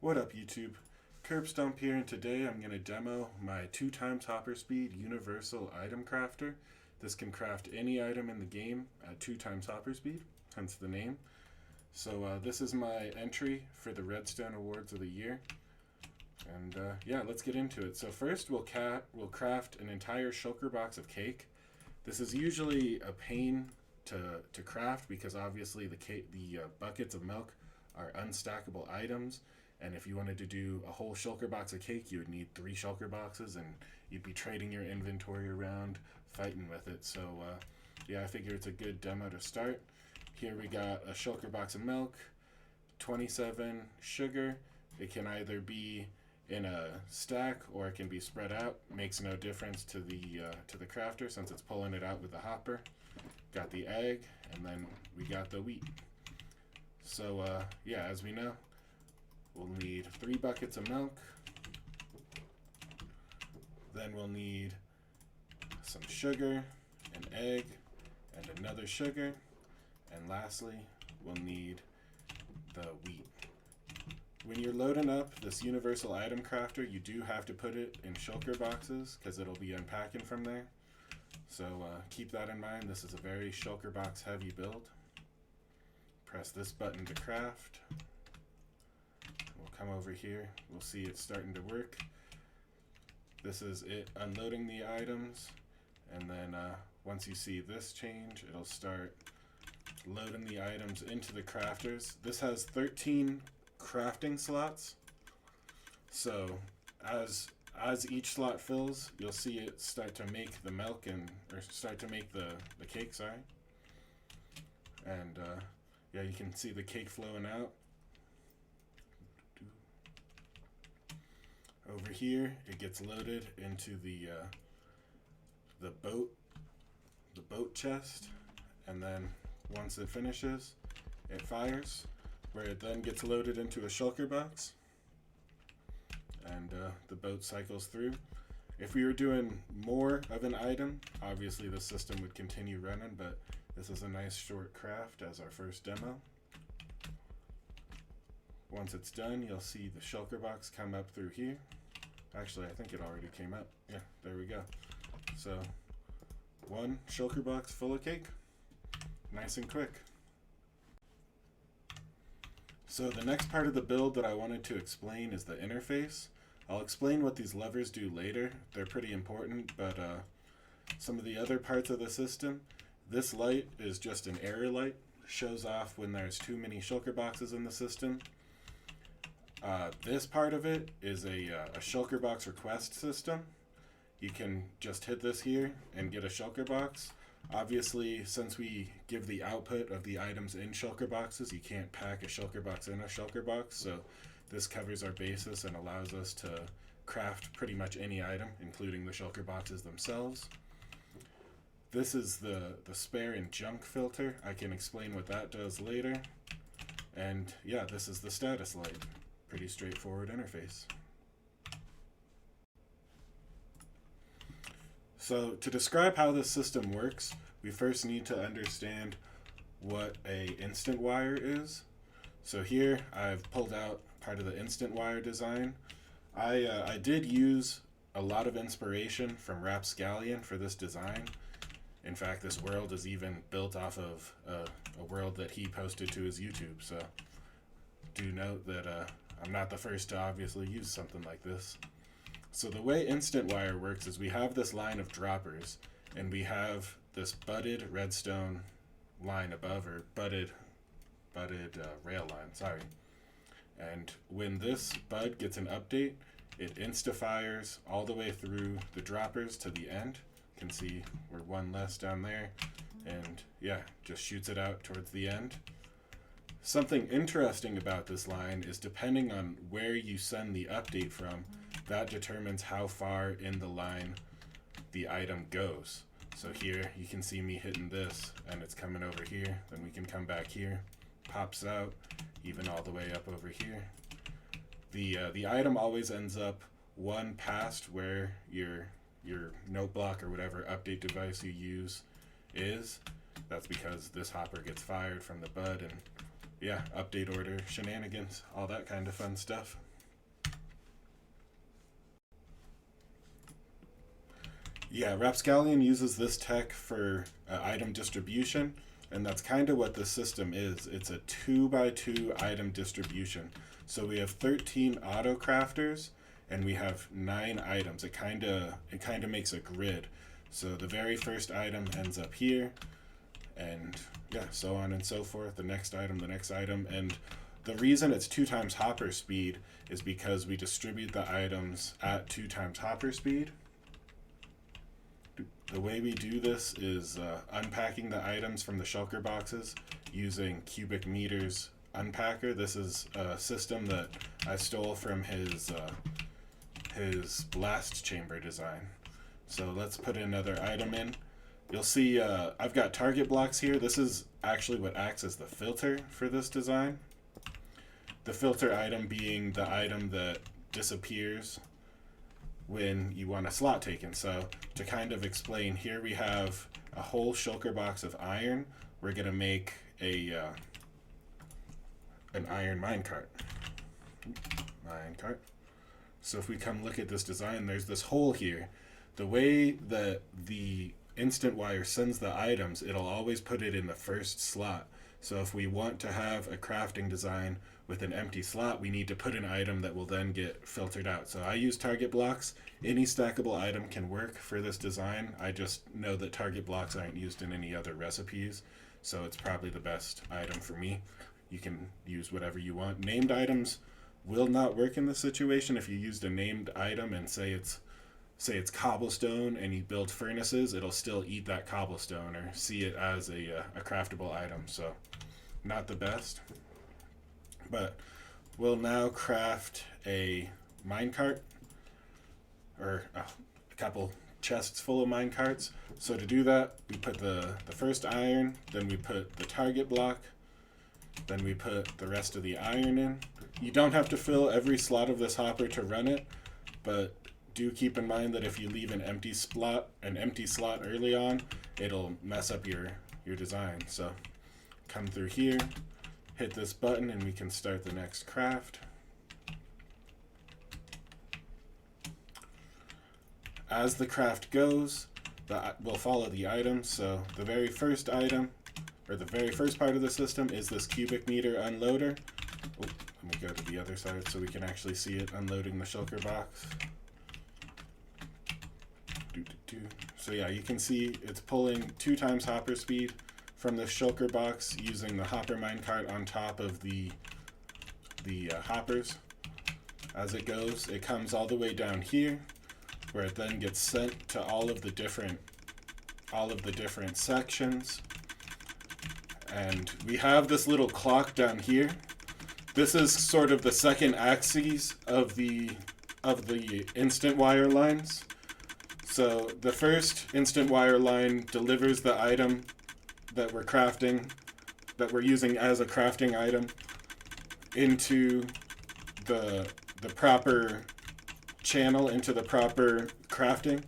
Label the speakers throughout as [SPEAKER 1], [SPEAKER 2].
[SPEAKER 1] What up, YouTube? Curbstomp here, and today I'm going to demo my 2x hopper speed universal item crafter. This can craft any item in the game at 2x hopper speed, hence the name. So this is my entry for the redstone awards of the year. And yeah, let's get into it. So first we'll craft an entire shulker box of cake. This is usually a pain to craft because obviously the buckets of milk are unstackable items. And if you wanted to do a whole shulker box of cake, you would need 3 shulker boxes, and you'd be trading your inventory around, fighting with it. So yeah, I figure it's a good demo to start. Here we got a shulker box of milk, 27 sugar. It can either be in a stack or it can be spread out. Makes no difference to the crafter since it's pulling it out with the hopper. Got the egg, and then we got the wheat. So yeah, as we know, we'll need 3 buckets of milk. Then we'll need some sugar, an egg, and another sugar. And lastly, we'll need the wheat. When you're loading up this universal item crafter, you do have to put it in shulker boxes because it'll be unpacking from there. So keep that in mind. This is a very shulker box heavy build. Press this button to craft. Come over here, we'll see it's starting to work. This is it unloading the items, and then once you see this change, it'll start loading the items into the crafters. This has 13 crafting slots, so as each slot fills, you'll see it start to make the milk or start to make the cake, sorry. And yeah, you can see the cake flowing out. Over here, it gets loaded into the boat chest, and then once it finishes, it fires, where it then gets loaded into a shulker box, and the boat cycles through. If we were doing more of an item, obviously the system would continue running, but this is a nice short craft as our first demo. Once it's done, you'll see the shulker box come up through here. Actually, I think it already came up. Yeah, there we go. So, 1 shulker box full of cake. Nice and quick. So the next part of the build that I wanted to explain is the interface. I'll explain what these levers do later. They're pretty important, but some of the other parts of the system, this light is just an error light. Shows off when there's too many shulker boxes in the system. This part of it is a shulker box request system. You can just hit this here and get a shulker box. Obviously, since we give the output of the items in shulker boxes, you can't pack a shulker box in a shulker box, so this covers our basis and allows us to craft pretty much any item, including the shulker boxes themselves. This is the spare and junk filter. I can explain what that does later. And yeah, this is the status light. Pretty straightforward interface. So to describe how this system works, we first need to understand what a instant wire is. So here I've pulled out part of the instant wire design. I did use a lot of inspiration from Rapscallion for this design. In fact, this world is even built off of a world that he posted to his YouTube. So do note that I'm not the first to obviously use something like this. So the way instant wire works is we have this line of droppers, and we have this budded redstone line above, or budded rail line, sorry. And when this bud gets an update, it insta-fires all the way through the droppers to the end. You can see we're 1 less down there, and yeah, just shoots it out towards the end. Something interesting about this line is depending on where you send the update from, that determines how far in the line the item goes. So here you can see me hitting this and it's coming over here, then we can come back here, pops out, even all the way up over here. The item always ends up 1 past where your note block or whatever update device you use is. That's because this hopper gets fired from the bud, and yeah, update order, shenanigans, all that kind of fun stuff. Yeah, Rapscallion uses this tech for item distribution, and that's kind of what the system is. It's a 2x2 item distribution. So we have 13 auto crafters, and we have 9 items. It kind of makes a grid. So the very first item ends up here, and yeah, so on and so forth. The next item, and the reason it's 2 times hopper speed is because we distribute the items at 2 times hopper speed. The way we do this is unpacking the items from the shulker boxes using cubic meters unpacker. This is a system that I stole from his blast chamber design. So let's put another item in. You'll see I've got target blocks here. This is actually what acts as the filter for this design. The filter item being the item that disappears when you want a slot taken. So to kind of explain, here we have a whole shulker box of iron. We're going to make an iron minecart. So if we come look at this design, there's this hole here. The way that the instant wire sends the items, it'll always put it in the first slot. So if we want to have a crafting design with an empty slot, we need to put an item that will then get filtered out. So I use target blocks. Any stackable item can work for this design. I just know that target blocks aren't used in any other recipes, so it's probably the best item for me. You can use whatever you want. Named items will not work in this situation. If you used a named item and say it's cobblestone and you build furnaces, it'll still eat that cobblestone or see it as a craftable item. So not the best. But we'll now craft a minecart, or a couple chests full of minecarts. So to do that, we put the first iron, then we put the target block, then we put the rest of the iron in. You don't have to fill every slot of this hopper to run it, but do keep in mind that if you leave an empty slot early on, it'll mess up your design. So come through here, hit this button, and we can start the next craft. As the craft goes, we'll follow the items. So the very first item, or the very first part of the system, is this cubic meter unloader. Oh, let me go to the other side so we can actually see it unloading the shulker box. So yeah, you can see it's pulling 2 times hopper speed from the shulker box using the hopper minecart on top of the hoppers. As it goes, it comes all the way down here, where it then gets sent to all of the different sections. And we have this little clock down here. This is sort of the second axis of the instant wire lines. So the first instant wire line delivers the item that we're crafting, that we're using as a crafting item, into the proper channel, into the proper crafting.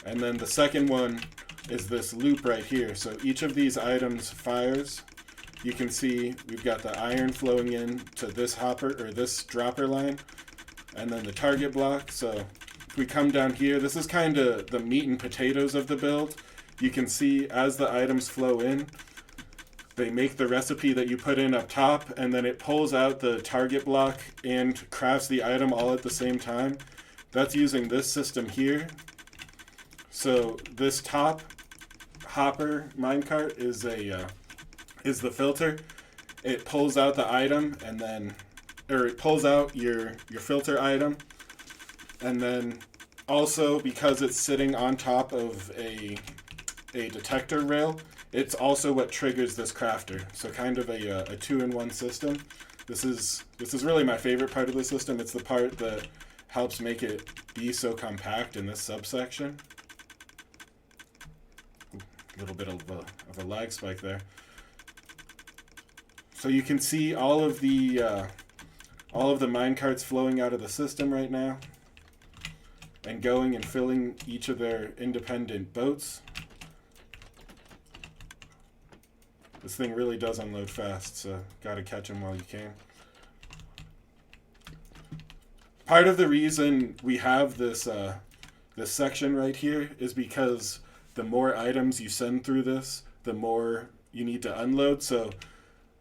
[SPEAKER 1] And then the second one is this loop right here. So each of these items fires. You can see we've got the iron flowing in to this hopper, or this dropper line, and then the target block. So if we come down here, this is kind of the meat and potatoes of the build. You can see as the items flow in, they make the recipe that you put in up top, and then it pulls out the target block and crafts the item all at the same time. That's using this system here. So this top hopper minecart is the filter. It pulls out the item, and then, or it pulls out your filter item, and then also, because it's sitting on top of a detector rail, it's also what triggers this crafter. So kind of a 2-in-1 system. This is really my favorite part of the system. It's the part that helps make it be so compact in this subsection. A little bit of a lag spike there. So you can see all of the minecarts flowing out of the system right now, and going and filling each of their independent boats. This thing really does unload fast, so gotta catch them while you can. Part of the reason we have this this section right here is because the more items you send through this, the more you need to unload. So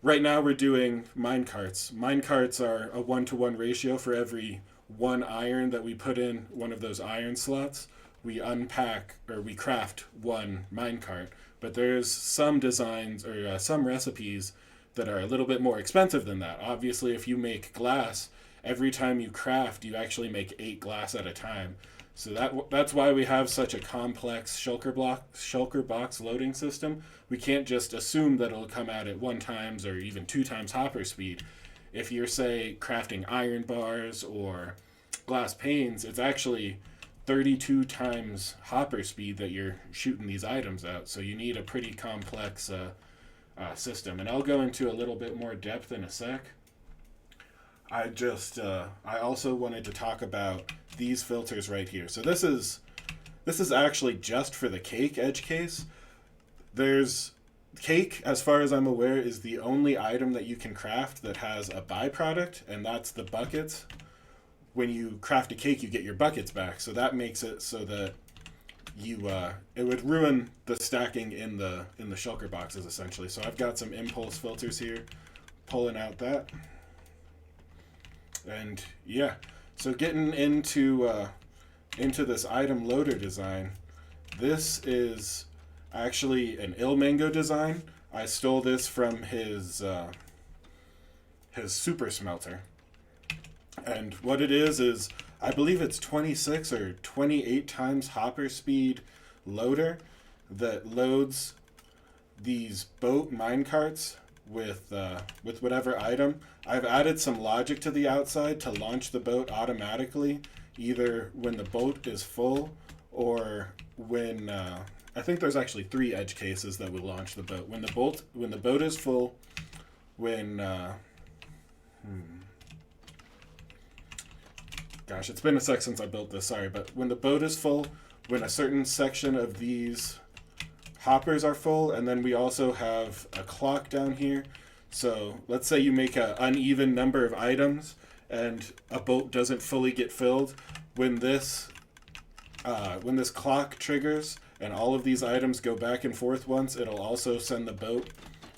[SPEAKER 1] right now we're doing mine carts. Mine carts are a 1-to-1 ratio. For every 1 iron that we put in one of those iron slots, we unpack or we craft 1 mine cart. But there's some designs or some recipes that are a little bit more expensive than that. Obviously, if you make glass, every time you craft, you actually make 8 glass at a time. So that's why we have such a complex shulker box loading system. We can't just assume that it'll come out at 1 times or even 2 times hopper speed. If you're, say, crafting iron bars or glass panes, it's actually 32 times hopper speed that you're shooting these items out. So you need a pretty complex system. And I'll go into a little bit more depth in a sec. I also wanted to talk about these filters right here. So this is actually just for the cake edge case. There's cake, as far as I'm aware, is the only item that you can craft that has a byproduct, and that's the buckets. When you craft a cake, you get your buckets back. So that makes it so that it would ruin the stacking in the shulker boxes essentially. So I've got some impulse filters here, pulling out that. And yeah, so getting into this item loader design, this is actually an Ilmango design. I stole this from his super smelter. And what it is I believe it's 26 or 28 times hopper speed loader that loads these boat mine carts with whatever item. I've added some logic to the outside to launch the boat automatically, either when the boat is full or when I think there's actually 3 edge cases that will launch the boat. When the boat is full, gosh, it's been a sec since I built this, sorry, but when the boat is full, when a certain section of these hoppers are full, and then we also have a clock down here. So let's say you make an uneven number of items and a boat doesn't fully get filled. When this clock triggers and all of these items go back and forth once, it'll also send the boat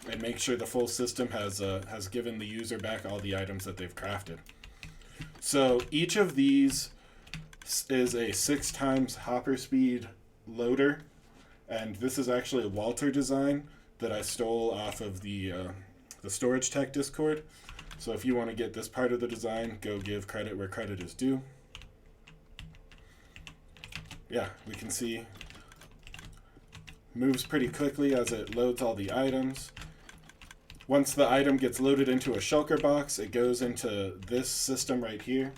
[SPEAKER 1] and make sure the full system has given the user back all the items that they've crafted. So each of these is a 6 times hopper speed loader, and this is actually a Walter design that I stole off of the Storage Tech Discord. So if you want to get this part of the design, go give credit where credit is due. Yeah, we can see moves pretty quickly as it loads all the items. Once the item gets loaded into a shulker box, it goes into this system right here.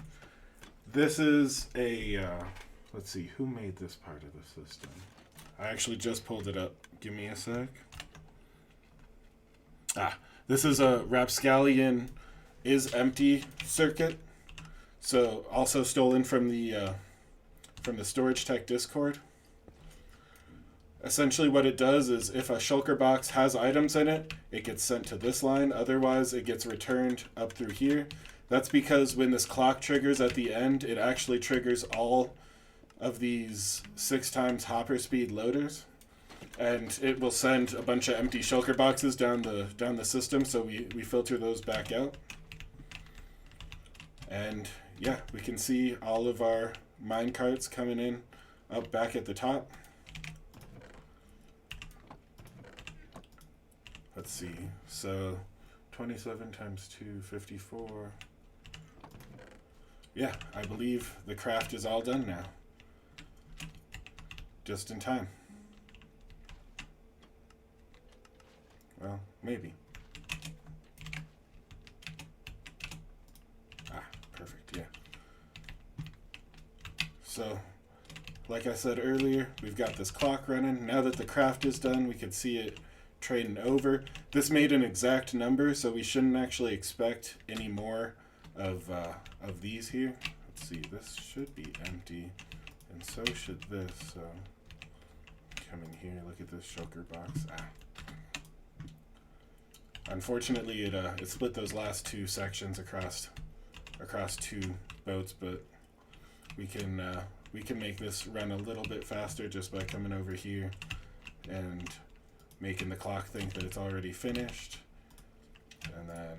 [SPEAKER 1] This is a, let's see, who made this part of the system? I actually just pulled it up. Give me a sec. This is a Rapscallion is empty circuit. So also stolen from the Storage Tech Discord. Essentially what it does is if a shulker box has items in it, it gets sent to this line. Otherwise, it gets returned up through here. That's because when this clock triggers at the end, it actually triggers all of these 6 times hopper speed loaders. And it will send a bunch of empty shulker boxes down the system, so we filter those back out. And yeah, we can see all of our mine carts coming in up back at the top. Let's see, so 27 times 2, 54. Yeah, I believe the craft is all done now. Just in time. Well, maybe. Perfect, yeah. So, like I said earlier, we've got this clock running. Now that the craft is done, we can see it trading over. This made an exact number, so we shouldn't actually expect any more of these here. Let's see, this should be empty, and so should this. So, come in here, look at this shulker box. Unfortunately, it split those last 2 sections across 2 boats, but we can we can make this run a little bit faster just by coming over here and making the clock think that it's already finished. And then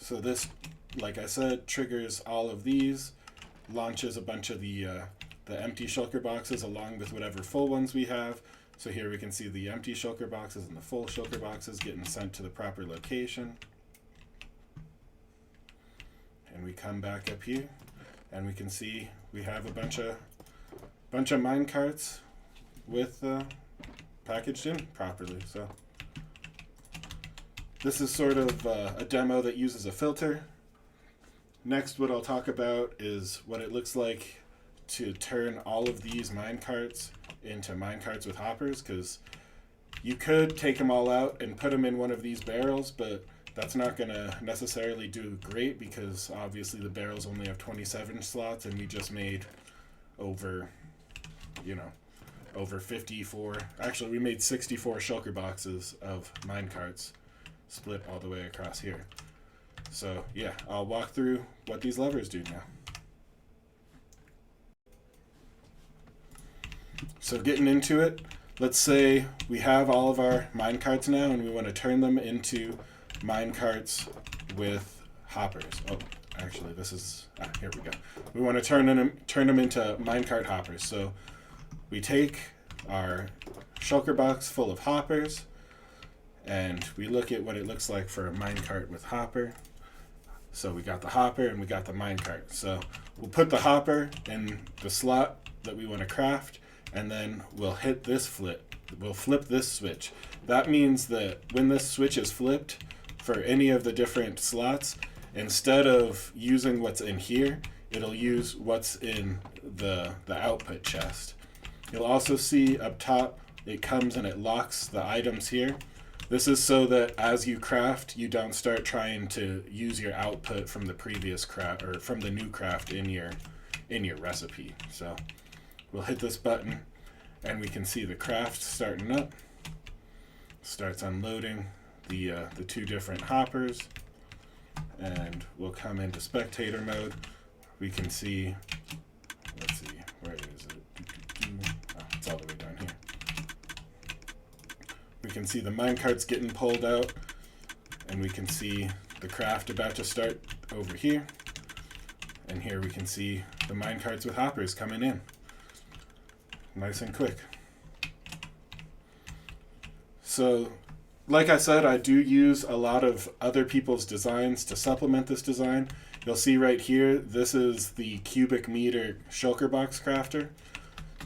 [SPEAKER 1] so this, like I said, triggers all of these, launches a bunch of the empty shulker boxes along with whatever full ones we have. So here we can see the empty shulker boxes and the full shulker boxes getting sent to the proper location. And we come back up here and we can see we have a bunch of mine carts with packaged in properly. So this is sort of a demo that uses a filter. Next, what I'll talk about is what it looks like to turn all of these mine carts into mine carts with hoppers, because you could take them all out and put them in one of these barrels, but that's not going to necessarily do great because obviously the barrels only have 27 slots and we just made over 54. Actually, we made 64 shulker boxes of mine carts split all the way across here. So yeah, I'll walk through what these levers do now. So getting into it, let's say we have all of our mine carts now and we want to turn them into mine carts with hoppers. Oh, actually this is, here we go. We want to turn them into minecart hoppers. So we take our shulker box full of hoppers and we look at what it looks like for a minecart with hopper. So we got the hopper and we got the minecart. So we'll put the hopper in the slot that we want to craft, and then we'll hit this flip. We'll flip this switch. That means that when this switch is flipped for any of the different slots, instead of using what's in here, it'll use what's in the output chest. You'll also see up top, it comes and it locks the items here. This is so that as you craft, you don't start trying to use your output from the previous craft or from the new craft in your recipe. So we'll hit this button and we can see the craft starting up. Starts unloading the two different hoppers, and we'll come into spectator mode. We can see, let's see, where is it? Oh, it's all the way down here. We can see the minecarts getting pulled out, and we can see the craft about to start over here. And here we can see the minecarts with hoppers coming in. Nice and quick. So, like I said, I do use a lot of other people's designs to supplement this design. You'll see right here, this is the cubic meter shulker box crafter.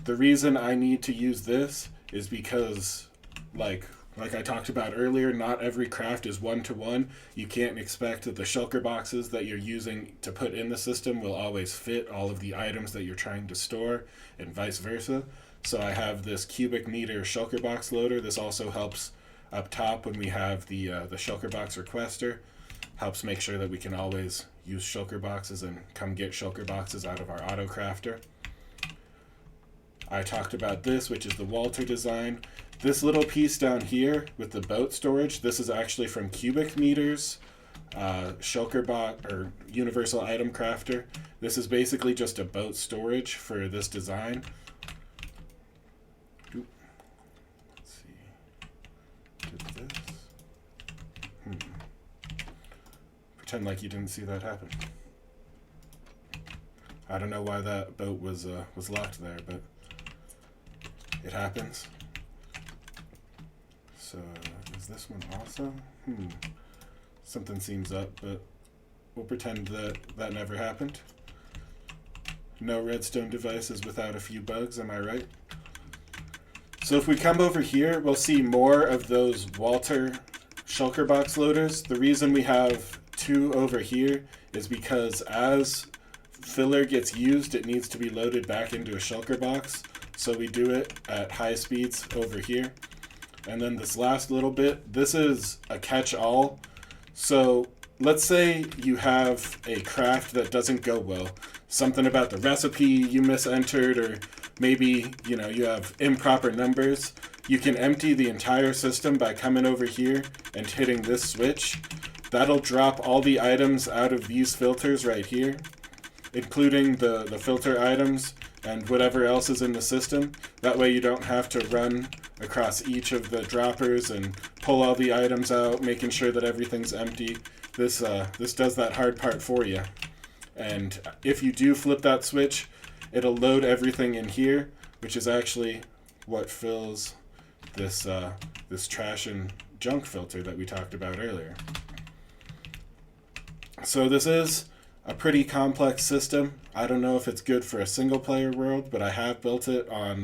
[SPEAKER 1] The reason I need to use this is because like I talked about earlier, not every craft is one-to-one. You can't expect that the shulker boxes that you're using to put in the system will always fit all of the items that you're trying to store, and vice versa. So I have this cubic meter shulker box loader. This also helps up top when we have the shulker box requester. Helps make sure that we can always use shulker boxes and come get shulker boxes out of our auto crafter. I talked about this, which is the Walter design. This little piece down here with the boat storage, this is actually from Cubic Meters shulker box or universal item crafter. This is basically just a boat storage for this design. Let's see. Did this? Pretend like you didn't see that happen. I don't know why that boat was locked there, but it happens. So, is this one also? Something seems up, but we'll pretend that that never happened. No redstone device is without a few bugs, am I right? So if we come over here, we'll see more of those Walter shulker box loaders. The reason we have two over here is because as filler gets used, it needs to be loaded back into a shulker box. So we do it at high speeds over here. And then this last little bit, this is a catch-all. So let's say you have a craft that doesn't go well. Something about the recipe you misentered, or maybe you have improper numbers. You can empty the entire system by coming over here and hitting this switch. that'll drop all the items out of these filters right here, including the filter items and whatever else is in the system. That way you don't have to run across each of the droppers and pull all the items out, making sure that everything's empty. This does that hard part for you. And if you do flip that switch, it'll load everything in here, which is actually what fills this trash and junk filter that we talked about earlier. So this is a pretty complex system. I don't know if it's good for a single player world, but I have built it on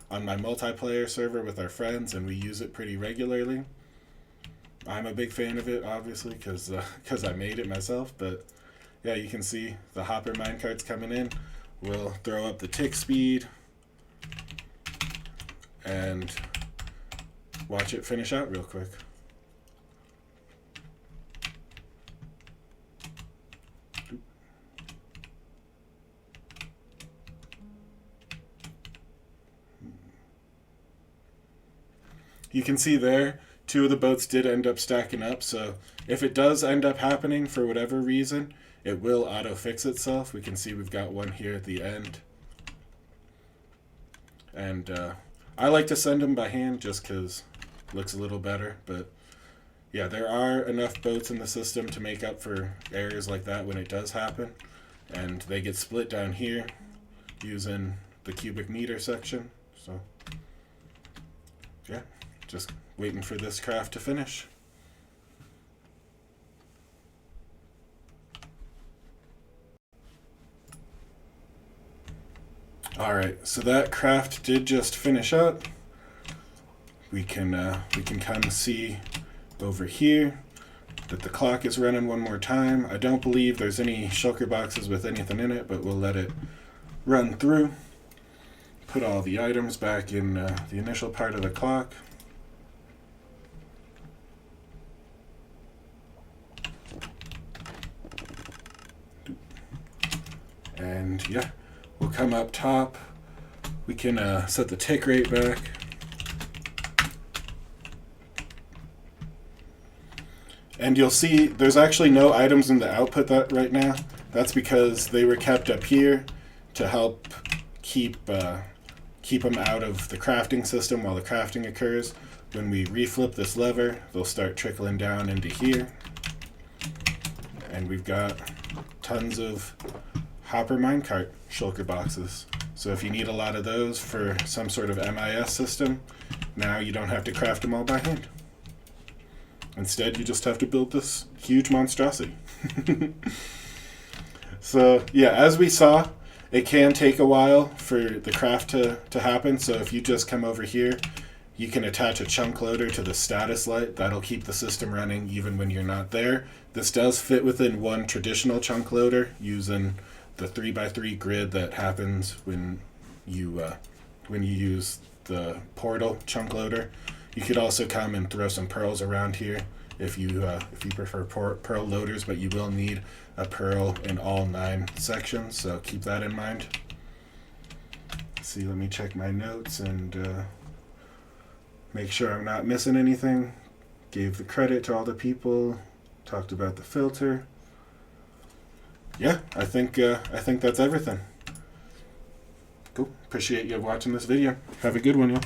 [SPEAKER 1] my multiplayer server with our friends, and we use it pretty regularly. I'm a big fan of it, obviously, because I made it myself. But yeah, you can see the hopper minecarts coming in. We'll throw up the tick speed and watch it finish out real quick. You can see there, 2 of the boats did end up stacking up, so if it does end up happening for whatever reason, it will auto-fix itself. We can see we've got one here at the end. And I like to send them by hand just because it looks a little better, but yeah, there are enough boats in the system to make up for errors like that when it does happen, and they get split down here using the cubic meter section. So yeah, just waiting for this craft to finish. Alright, so that craft did just finish up. We can kind of see over here that the clock is running one more time. I don't believe there's any shulker boxes with anything in it, but we'll let it run through. Put all the items back in the initial part of the clock. And yeah, we'll come up top. We can set the tick rate back. And you'll see there's actually no items in the output that right now. That's because they were kept up here to help keep them out of the crafting system while the crafting occurs. When we reflip this lever, they'll start trickling down into here. And we've got tons of hopper minecart shulker boxes. So if you need a lot of those for some sort of MIS system, now you don't have to craft them all by hand. Instead, you just have to build this huge monstrosity. So yeah, as we saw, it can take a while for the craft to happen. So if you just come over here, you can attach a chunk loader to the status light. That'll keep the system running even when you're not there. This does fit within one traditional chunk loader using the 3x3 grid that happens when you use the portal chunk loader. You could also come and throw some pearls around here if you prefer pearl loaders, but you will need a pearl in all 9 sections, so keep that in mind. Let's see, let me check my notes and make sure I'm not missing anything. Gave the credit to all the people, talked about the filter. Yeah, I think that's everything. Cool. Appreciate you watching this video. Have a good one, y'all.